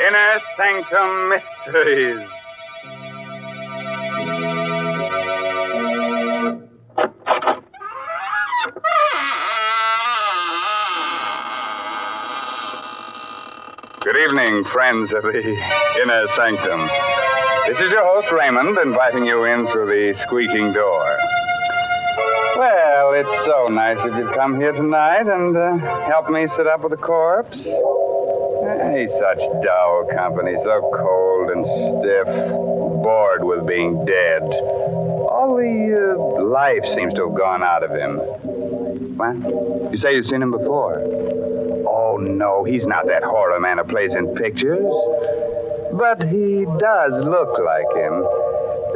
Inner Sanctum Mysteries. Good evening, friends of the Inner Sanctum. This is your host, Raymond, inviting you in through the squeaking door. Well, it's so nice of you to come here tonight and help me sit up with a corpse. Hey, such dull company, so cold and stiff, bored with being dead. All the life seems to have gone out of him. What? You say you've seen him before? Oh, no, he's not that horror man who plays in pictures. But he does look like him.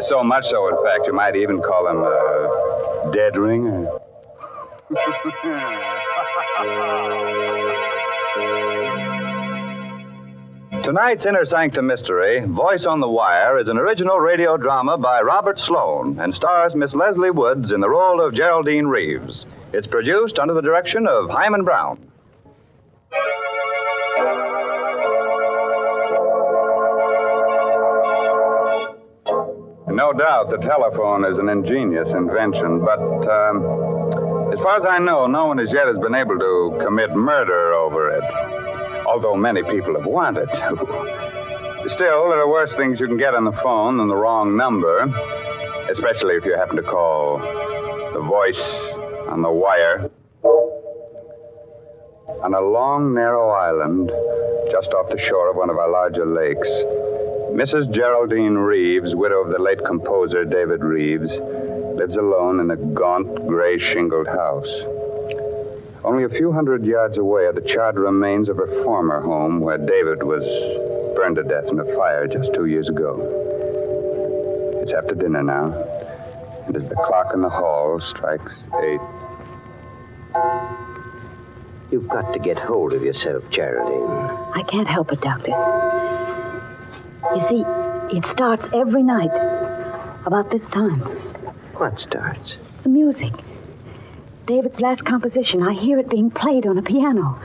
So much so, in fact, you might even call him a dead ringer. Tonight's Inner Sanctum Mystery, Voice on the Wire, is an original radio drama by Robert Sloan and stars Miss Leslie Woods in the role of Geraldine Reeves. It's produced under the direction of Hyman Brown. No doubt the telephone is an ingenious invention, but as far as I know, no one as yet has been able to commit murder over it, although many people have wanted to. Still, there are worse things you can get on the phone than the wrong number, especially if you happen to call the Voice on the Wire. On a long, narrow island just off the shore of one of our larger lakes, Mrs. Geraldine Reeves, widow of the late composer David Reeves, lives alone in a gaunt, gray shingled house. Only a few hundred yards away are the charred remains of her former home, where David was burned to death in a fire just 2 years ago. It's after dinner now, and as the clock in the hall strikes 8... You've got to get hold of yourself, Geraldine. I can't help it, Doctor. You see, it starts every night about this time. What starts? The music. David's last composition. I hear it being played on a piano.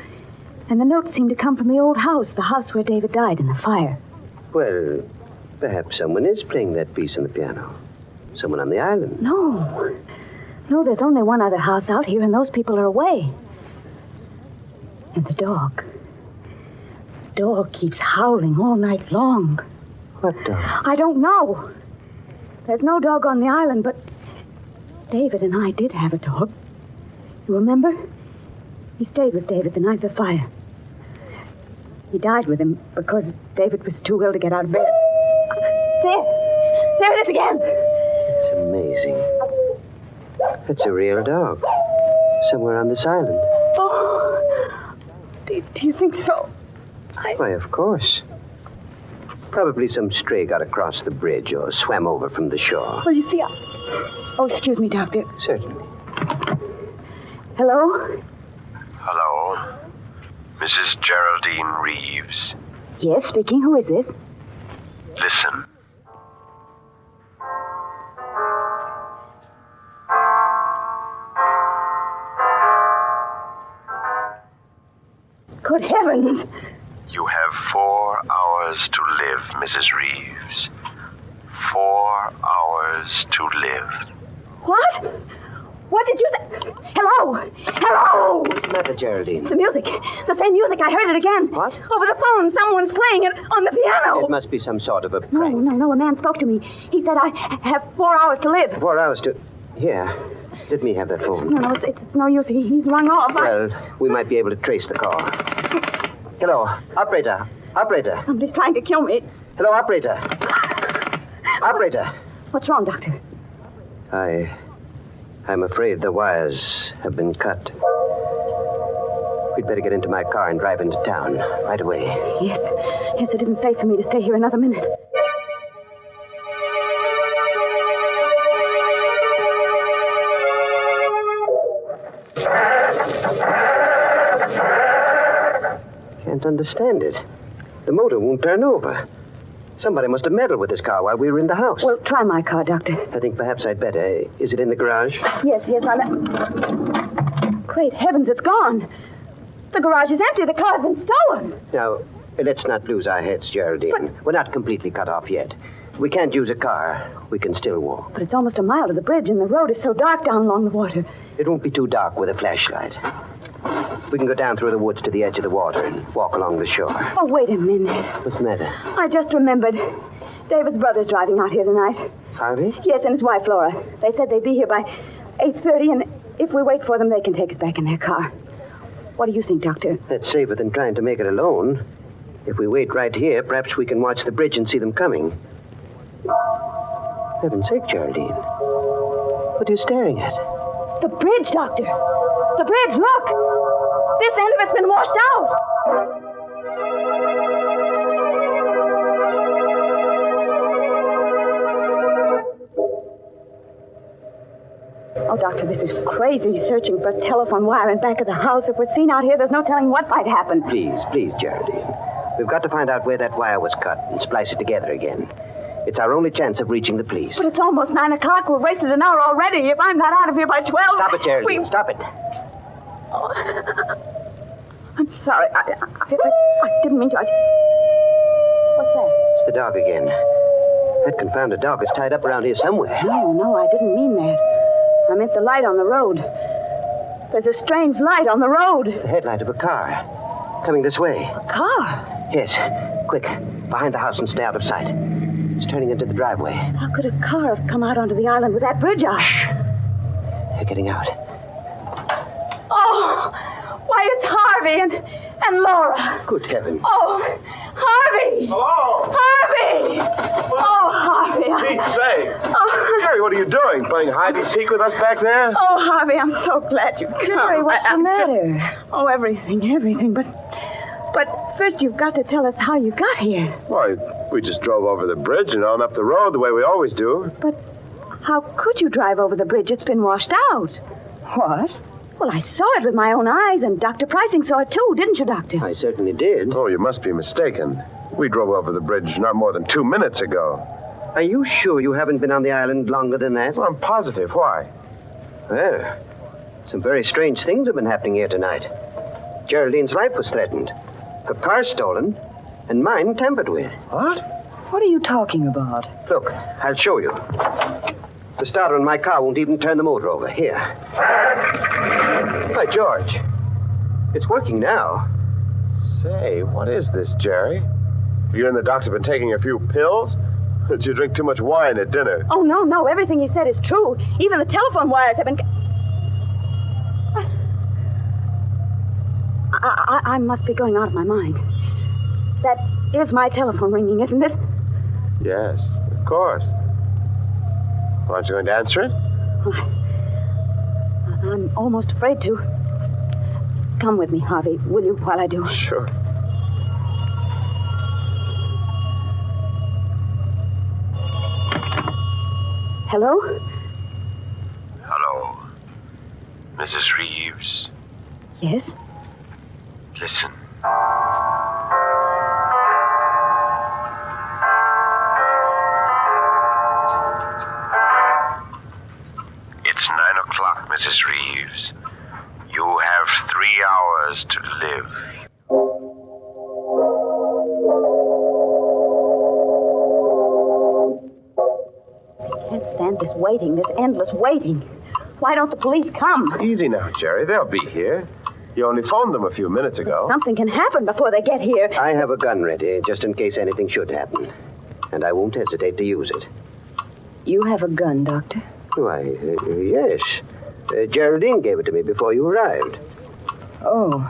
And the notes seem to come from the old house, the house where David died in the fire. Well, perhaps someone is playing that piece on the piano. Someone on the island. No, there's only one other house out here, and those people are away. And the dog. The dog keeps howling all night long. What dog? I don't know. There's no dog on the island, but David and I did have a dog. You remember? He stayed with David the night of the fire. He died with him because David was too ill to get out of bed. There it is again. It's amazing. That's a real dog. Somewhere on this island. Oh, do you think so? Why, of course. Probably some stray got across the bridge or swam over from the shore. Well, you see, Oh, excuse me, Doctor. Certainly. Hello? Hello? Mrs. Geraldine Reeves. Yes, speaking. Who is this? Listen. Good heavens! You have 4 hours to live, Mrs. Reeves. 4 hours to live. What? What did you say? Hello? Hello? What's the matter, Geraldine? The music. The same music. I heard it again. What? Over the phone. Someone's playing it on the piano. It must be some sort of a prank. No. A man spoke to me. He said I have 4 hours to live. 4 hours to... Here. Let me have that phone. No, it's no use. He's rung off. Well, we might be able to trace the call. Hello. Operator. Operator. Somebody's trying to kill me. Hello, operator. Operator. What's wrong, Doctor? I'm afraid the wires have been cut. We'd better get into my car and drive into town right away. Yes, it isn't safe for me to stay here another minute. Can't understand it. The motor won't turn over. Somebody must have meddled with this car while we were in the house. Well, try my car, Doctor. I think perhaps I'd better. Is it in the garage? Yes, Great heavens, it's gone. The garage is empty. The car's been stolen. Now, Let's not lose our heads, Geraldine. We're not completely cut off yet. We can't use a car. We can still walk. But it's almost a mile to the bridge, and the road is so dark down along the water. It won't be too dark with a flashlight. We can go down through the woods to the edge of the water and walk along the shore. Oh, wait a minute. What's the matter? I just remembered. David's brother's driving out here tonight. Harvey? Yes, and his wife, Laura. They said they'd be here by 8:30, and if we wait for them, they can take us back in their car. What do you think, Doctor? That's safer than trying to make it alone. If we wait right here, perhaps we can watch the bridge and see them coming. Heaven's sake, Geraldine. What are you staring at? The bridge, Doctor. The bridge, look. This end of it's been washed out. Oh, Doctor, this is crazy, searching for a telephone wire in back of the house. If we're seen out here, there's no telling what might happen. Please, Geraldine. We've got to find out where that wire was cut and splice it together again. It's our only chance of reaching the police. But it's almost 9 o'clock. We've wasted an hour already. If I'm not out of here by 12... Stop it, Geraldine. Stop it. Oh. I'm sorry. I didn't mean to. What's that? It's the dog again. That confounded dog is tied up around here somewhere. No, I didn't mean that. I meant the light on the road. There's a strange light on the road. The headlight of a car. Coming this way. A car? Yes. Quick. Behind the house and stay out of sight. It's turning into the driveway. How could a car have come out onto the island with that bridge out? Shh. They're getting out. Oh! Why, it's Harvey and Laura. Good heavens. Oh, Harvey! Hello? Harvey! Oh, Harvey. Pete's sake. Oh. Jerry, what are you doing? Playing hide and seek with us back there? Oh, Harvey, I'm so glad you've come. Jerry, what's the matter? Oh, everything. But first you've got to tell us how you got here. Why, we just drove over the bridge and on up the road the way we always do. But how could you drive over the bridge? It's been washed out. What? Well, I saw it with my own eyes, and Dr. Pricing saw it too, didn't you, Doctor? I certainly did. Oh, you must be mistaken. We drove over the bridge not more than 2 minutes ago. Are you sure you haven't been on the island longer than that? Well, I'm positive. Why? Well, some very strange things have been happening here tonight. Geraldine's life was threatened. Her car stolen, and mine tampered with. What? What are you talking about? Look, I'll show you. The starter in my car won't even turn the motor over. Here. By George. It's working now. Say, what is this, Jerry? Have you and the doctor been taking a few pills? Did you drink too much wine at dinner? Oh, no. Everything he said is true. Even the telephone wires have been... I must be going out of my mind. That is my telephone ringing, isn't it? Yes, of course. Aren't you going to answer it? I'm almost afraid to. Come with me, Harvey, will you, while I do? Sure. Hello? Hello. Mrs. Reeves. Yes? Listen. It's 9 o'clock, Mrs. Reeves. You have 3 hours to live. I can't stand this waiting, this endless waiting. Why don't the police come? Easy now, Jerry. They'll be here. You only phoned them a few minutes ago. Something can happen before they get here. I have a gun ready, just in case anything should happen. And I won't hesitate to use it. You have a gun, Doctor? Why, yes. Geraldine gave it to me before you arrived. Oh.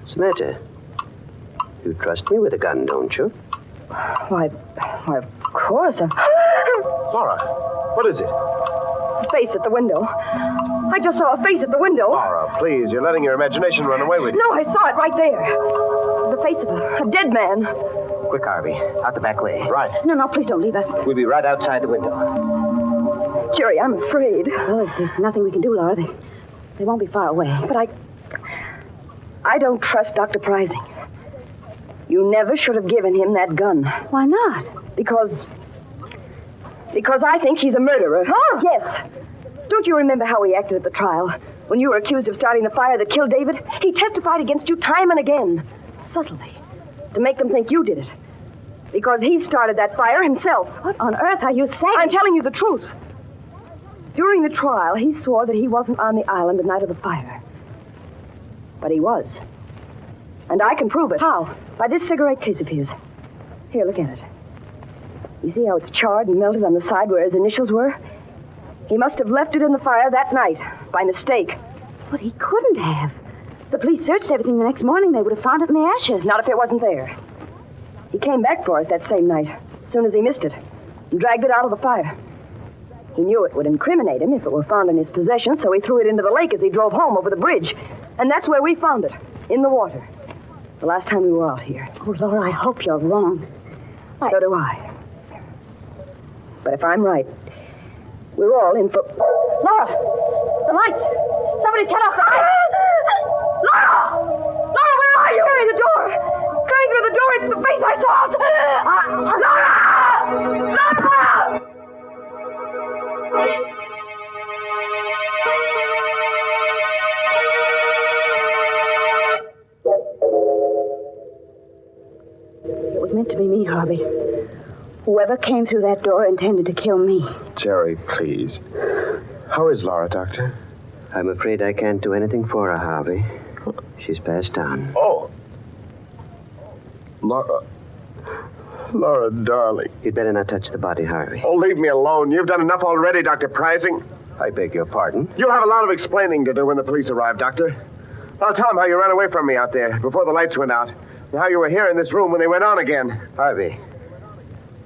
What's the matter? You trust me with a gun, don't you? Why, of course. Laura, what is it? A face at the window. I just saw a face at the window. Laura, please, you're letting your imagination run away with you. No, I saw it right there. It was the face of a dead man. Quick, Harvey. Out the back way. Right. No, please don't leave us. We'll be right outside the window. Jerry, I'm afraid. Oh, there's nothing we can do, Laura. They won't be far away. But I don't trust Dr. Pricing. You never should have given him that gun. Why not? Because I think he's a murderer. Laura! Yes. Don't you remember how he acted at the trial? When you were accused of starting the fire that killed David? He testified against you time and again. Subtly. To make them think you did it. Because he started that fire himself. What on earth are you saying? I'm telling you the truth. During the trial, he swore that he wasn't on the island the night of the fire. But he was. And I can prove it. How? By this cigarette case of his. Here, look at it. You see how it's charred and melted on the side where his initials were? He must have left it in the fire that night, by mistake. But he couldn't have. The police searched everything the next morning. They would have found it in the ashes. Not if it wasn't there. He came back for it that same night, as soon as he missed it, and dragged it out of the fire. He knew it would incriminate him if it were found in his possession, so he threw it into the lake as he drove home over the bridge. And that's where we found it, in the water. The last time we were out here. Oh, Laura, I hope you're wrong. So do I. But if I'm right, we're all in for... Laura! The lights! Somebody turn off the lights! Laura! Laura, where are you? Carry the door! Going through the door, it's the face I saw! Laura! Laura! It was meant to be me, Harvey. Whoever came through that door intended to kill me. Jerry, please. How is Laura, Doctor? I'm afraid I can't do anything for her, Harvey. She's passed on. Oh. Laura. Laura, darling. You'd better not touch the body, Harvey. Oh, leave me alone. You've done enough already, Dr. Pricing. I beg your pardon? You'll have a lot of explaining to do when the police arrive, Doctor. I'll tell them how you ran away from me out there before the lights went out, and how you were here in this room when they went on again. Harvey,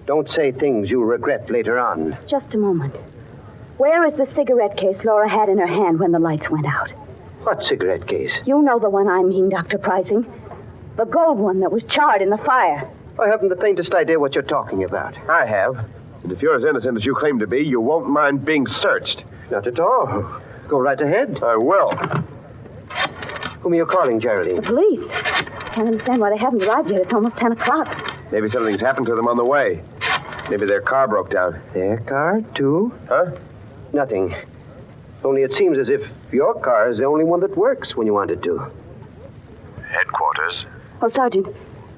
don't say things you'll regret later on. Just a moment. Where is the cigarette case Laura had in her hand when the lights went out? What cigarette case? You know the one I mean, Dr. Pricing. The gold one that was charred in the fire. I haven't the faintest idea what you're talking about. I have. And if you're as innocent as you claim to be, you won't mind being searched. Not at all. Go right ahead. I will. Whom are you calling, Geraldine? The police. Can't understand why they haven't arrived yet. It's almost 10 o'clock. Maybe something's happened to them on the way. Maybe their car broke down. Their car, too? Huh? Nothing. Only it seems as if your car is the only one that works when you want it to. Headquarters. Oh, Sergeant.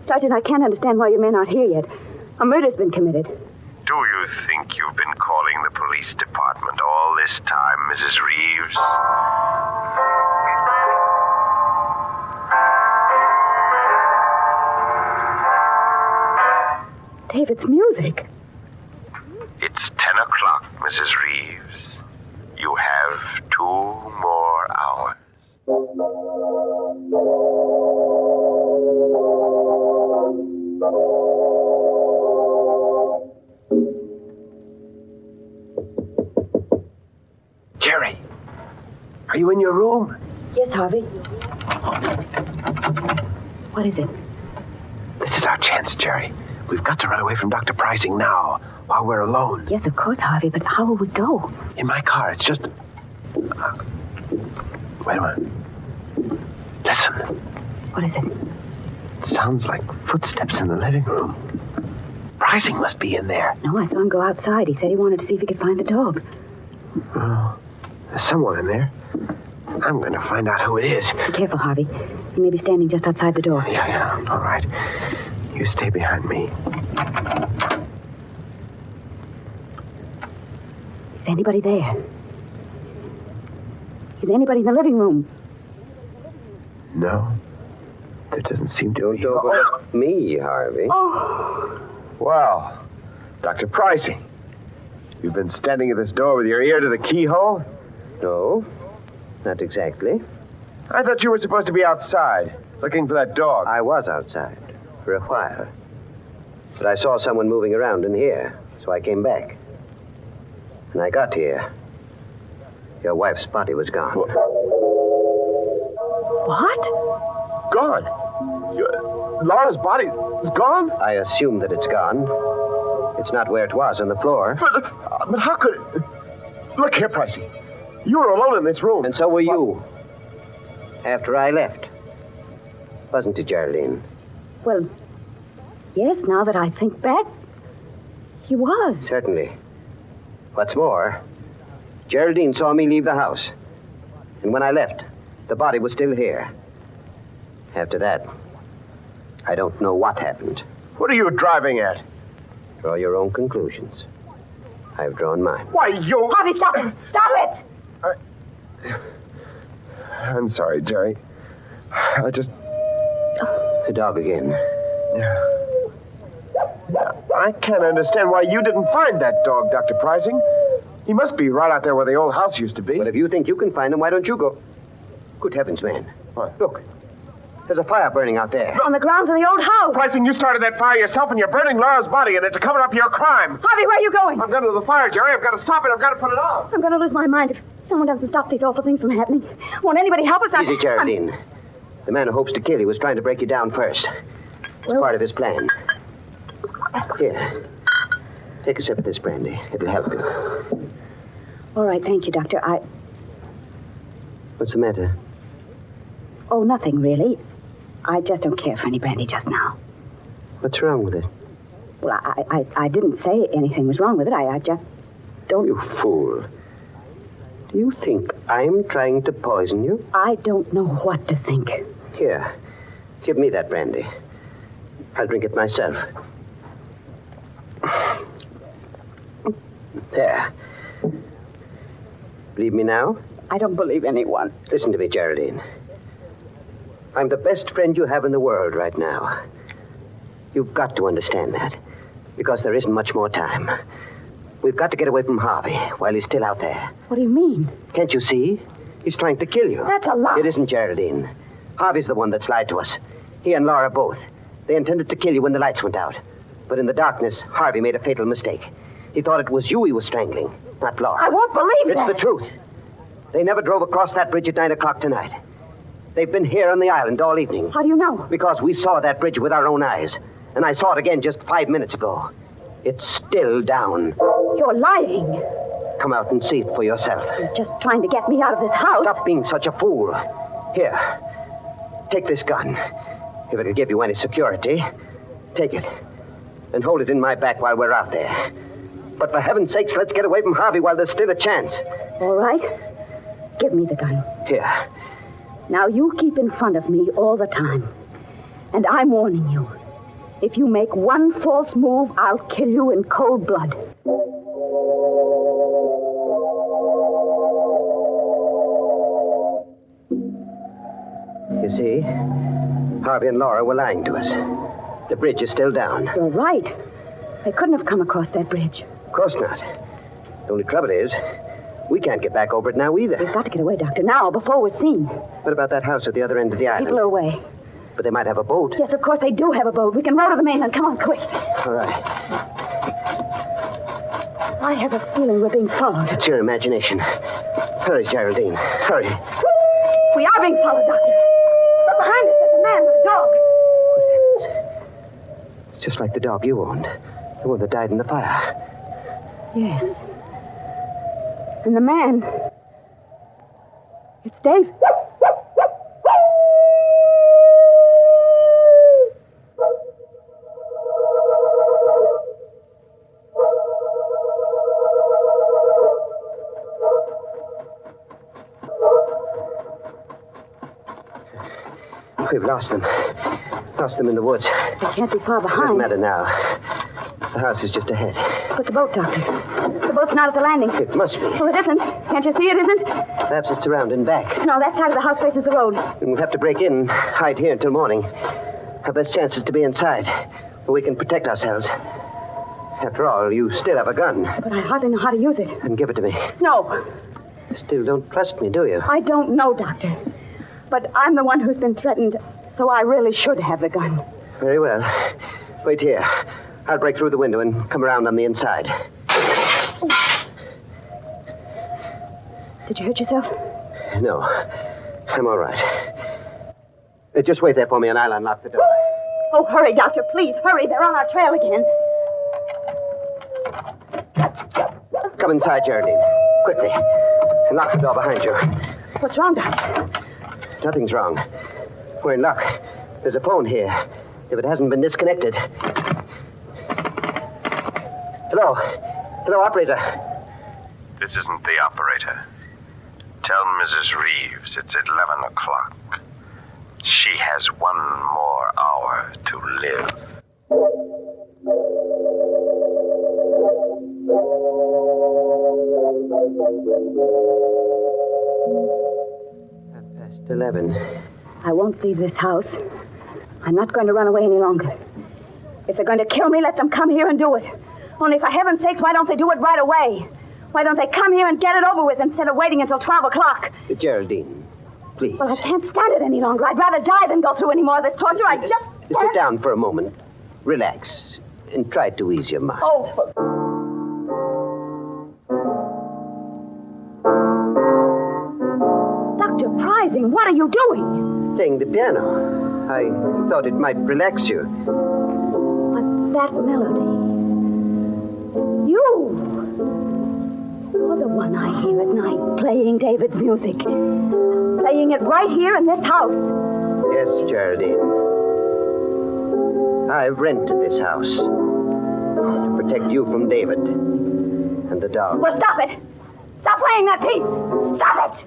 Sergeant, I can't understand why your men aren't here yet. A murder's been committed. Do you think you've been calling the police department all this time, Mrs. Reeves? David's music. It's 10 o'clock, Mrs. Reeves. You have 2 more hours. Jerry, are you in your room? Yes, Harvey. What is it? This is our chance, Jerry. We've got to run away from Dr. Pricing now, while we're alone. Yes, of course, Harvey, but how will we go? In my car, it's just... Wait a minute. Listen. What is it? It sounds like footsteps in the living room. Pricing must be in there. No, I saw him go outside. He said he wanted to see if he could find the dog. Oh, there's someone in there. I'm going to find out who it is. Be careful, Harvey. He may be standing just outside the door. Yeah. All right. You stay behind me. Is anybody there? Is anybody in the living room? No. There doesn't seem to be. Don't overlook me, Harvey. Well, Dr. Pricing, you've been standing at this door with your ear to the keyhole? No, not exactly. I thought you were supposed to be outside, looking for that dog. I was outside for a while. But I saw someone moving around in here, so I came back. When I got here, your wife's body was gone. What? Gone? Laura's body is gone? I assume that it's gone. It's not where it was, on the floor. But how could it... Look here, Pricey. You were alone in this room. And so were you. After I left. Wasn't it, Geraldine? Well, yes, now that I think back, he was. Certainly. What's more, Geraldine saw me leave the house. And when I left, the body was still here. After that, I don't know what happened. What are you driving at? Draw your own conclusions. I've drawn mine. Why, you... Harvey, stop it! Stop it! I'm sorry, Jerry. I just... The dog again. I can't understand why you didn't find that dog, Dr. Pricing. He must be right out there where the old house used to be. Well, if you think you can find him, why don't you go? Good heavens, man. What? Look. There's a fire burning out there. On the grounds of the old house. Pricing, you started that fire yourself, and you're burning Laura's body in it to cover up your crime. Harvey, where are you going? I'm going to the fire, Jerry. I've got to stop it. I've got to put it out. I'm going to lose my mind if someone doesn't stop these awful things from happening. Won't anybody help us? Easy, Geraldine. The man who hopes to kill you was trying to break you down first. It's part of his plan. Here. Take a sip of this brandy. It'll help you. All right, thank you, Doctor. What's the matter? Oh, nothing, really. I just don't care for any brandy just now. What's wrong with it? Well, I didn't say anything was wrong with it. I just don't... You fool. Do you think I'm trying to poison you? I don't know what to think. Here. Give me that brandy. I'll drink it myself. There. Believe me now? I don't believe anyone. Listen to me, Geraldine. I'm the best friend you have in the world right now. You've got to understand that. Because there isn't much more time. We've got to get away from Harvey while he's still out there. What do you mean? Can't you see? He's trying to kill you. That's a lie. It isn't, Geraldine. Harvey's the one that's lied to us. He and Laura both. They intended to kill you when the lights went out. But in the darkness, Harvey made a fatal mistake. He thought it was you he was strangling, not Laura. I won't believe that. It's the truth. They never drove across that bridge at 9 o'clock tonight. They've been here on the island all evening. How do you know? Because we saw that bridge with our own eyes. And I saw it again just 5 minutes ago. It's still down. You're lying. Come out and see it for yourself. You're just trying to get me out of this house. Stop being such a fool. Here, take this gun. If it'll give you any security, take it. And hold it in my back while we're out there. But for heaven's sakes, let's get away from Harvey while there's still a chance. All right. Give me the gun. Here. Now you keep in front of me all the time. And I'm warning you. If you make one false move, I'll kill you in cold blood. You see, Harvey and Laura were lying to us. The bridge is still down. You're right. They couldn't have come across that bridge. Of course not. The only trouble is, we can't get back over it now either. We've got to get away, Doctor, now, before we're seen. What about that house at the other end of the island? People are away. But they might have a boat. Yes, of course they do have a boat. We can row to the mainland. Come on, quick. All right. I have a feeling we're being followed. It's your imagination. Hurry, Geraldine. Hurry. We are being followed, Doctor. Look behind us. There's a man with a dog. Good heavens. It's just like the dog you owned. The one that died in the fire. Yes. And the man... It's Dave. We've lost them. Lost them in the woods. They can't be far Doesn't behind. matter now. The house is just ahead. But the boat, Doctor. The boat's not at the landing. It must be. Well, it isn't. Can't you see it isn't? Perhaps it's around and back. No, that side of the house faces the road. And we'll have to break in, hide here until morning. Our best chance is to be inside, where we can protect ourselves. After all, you still have a gun. But I hardly know how to use it. Then give it to me. No, You still don't trust me, do you? I don't know, Doctor. But I'm the one who's been threatened, so I really should have the gun. Very well. Wait here. I'll break through the window and come around on the inside. Did you hurt yourself? No. I'm all right. Just wait there for me and I'll unlock the door. Oh, hurry, Doctor, please, hurry. They're on our trail again. Come inside, Geraldine. Quickly. And lock the door behind you. What's wrong, Doctor? Nothing's wrong. We're in luck. There's a phone here. If it hasn't been disconnected. Hello? Hello, operator. This isn't the operator. Tell Mrs. Reeves it's 11 o'clock. She has 1 more hour to live. Past 11. I won't leave this house. I'm not going to run away any longer. If they're going to kill me, let them come here and do it. Only for heaven's sakes, why don't they do it right away? Why don't they come here and get it over with instead of waiting until 12 o'clock? Geraldine, please. Well, I can't stand it any longer. I'd rather die than go through any more of this torture. I just... Sit down for a moment. Relax. And try to ease your mind. Oh, for... Dr. Prizing, what are you doing? Playing the piano. I thought it might relax you. But that melody... You're the one I hear at night, playing David's music. Playing it right here in this house. Yes, Geraldine. I've rented this house to protect you from David and the dog. Well, stop it! Stop playing that piece! Stop it!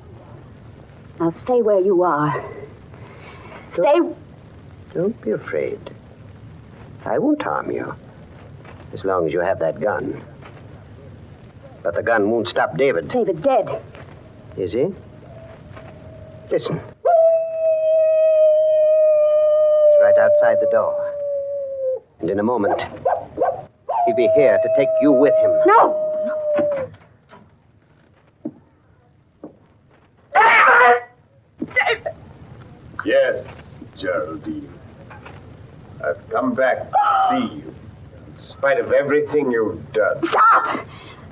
Now stay where you are. Stay... Don't be afraid. I won't harm you. As long as you have that gun. But the gun won't stop David. David's dead. Is he? Listen. He's right outside the door. And in a moment, he'll be here to take you with him. No! David! Yes, Geraldine. I've come back to see you. In spite of everything you've done. Stop!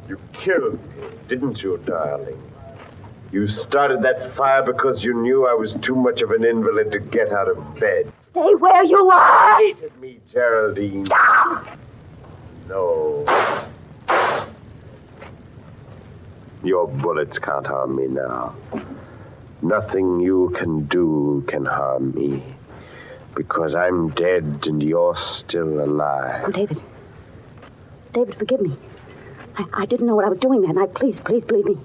You killed me, didn't you, darling? You started that fire because you knew I was too much of an invalid to get out of bed. Stay where you are! You hated me, Geraldine. Stop! No. Your bullets can't harm me now. Nothing you can do can harm me. Because I'm dead and you're still alive. Oh, David. David, forgive me. I didn't know what I was doing then. Please believe me.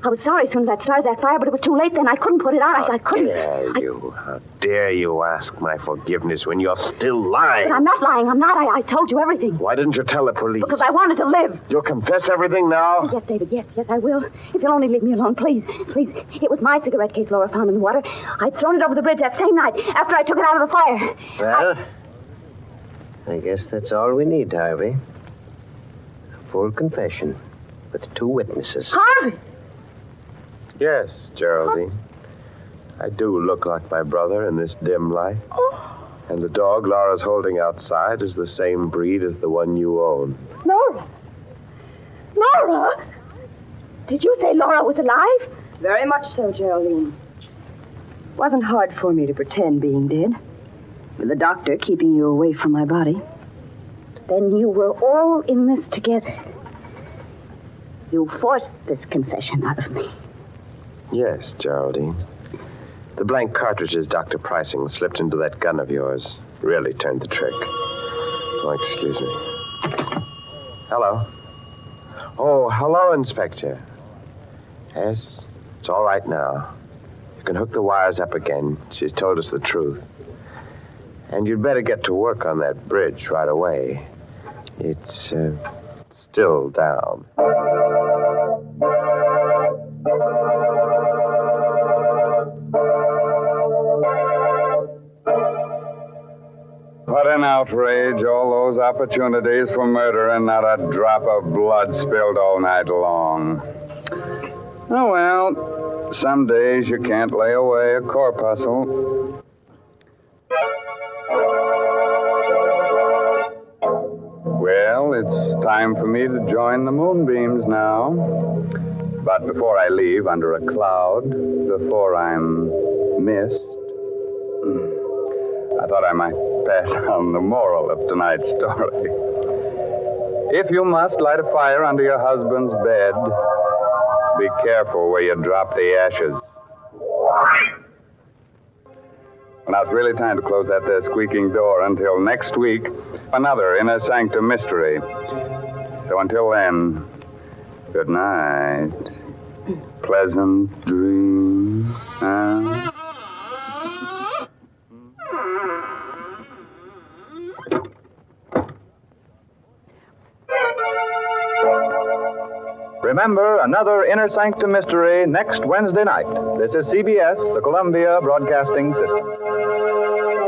I was sorry as soon as I started that fire, but it was too late then. I couldn't put it out. I couldn't. How dare you ask my forgiveness when you're still lying? But I'm not lying. I'm not. I told you everything. Why didn't you tell the police? Because I wanted to live. You'll confess everything now? Yes, David, yes, I will. If you'll only leave me alone, please. It was my cigarette case Laura found in the water. I'd thrown it over the bridge that same night after I took it out of the fire. Well, I guess that's all we need, Harvey. A full confession with 2 witnesses. Harvey! Yes, Geraldine. I do look like my brother in this dim light. Oh. And the dog Laura's holding outside is the same breed as the one you own. Laura? Laura? Did you say Laura was alive? Very much so, Geraldine. Wasn't hard for me to pretend being dead. With the doctor keeping you away from my body. Then you were all in this together. You forced this confession out of me. Yes, Geraldine. The blank cartridges Dr. Pricing slipped into that gun of yours really turned the trick. Oh, excuse me. Hello. Oh, hello, Inspector. Yes, it's all right now. You can hook the wires up again. She's told us the truth. And you'd better get to work on that bridge right away. It's still down. What an outrage, all those opportunities for murder and not a drop of blood spilled all night long. Oh, well, some days you can't lay away a corpuscle. Well, it's time for me to join the moonbeams now. But before I leave under a cloud, before I'm missed, I thought I might pass on the moral of tonight's story. If you must light a fire under your husband's bed, be careful where you drop the ashes. Well, now it's really time to close that there squeaking door until next week, another Inner Sanctum mystery. So until then, good night. Pleasant dreams. Huh? Remember, another Inner Sanctum mystery next Wednesday night. This is CBS, the Columbia Broadcasting System.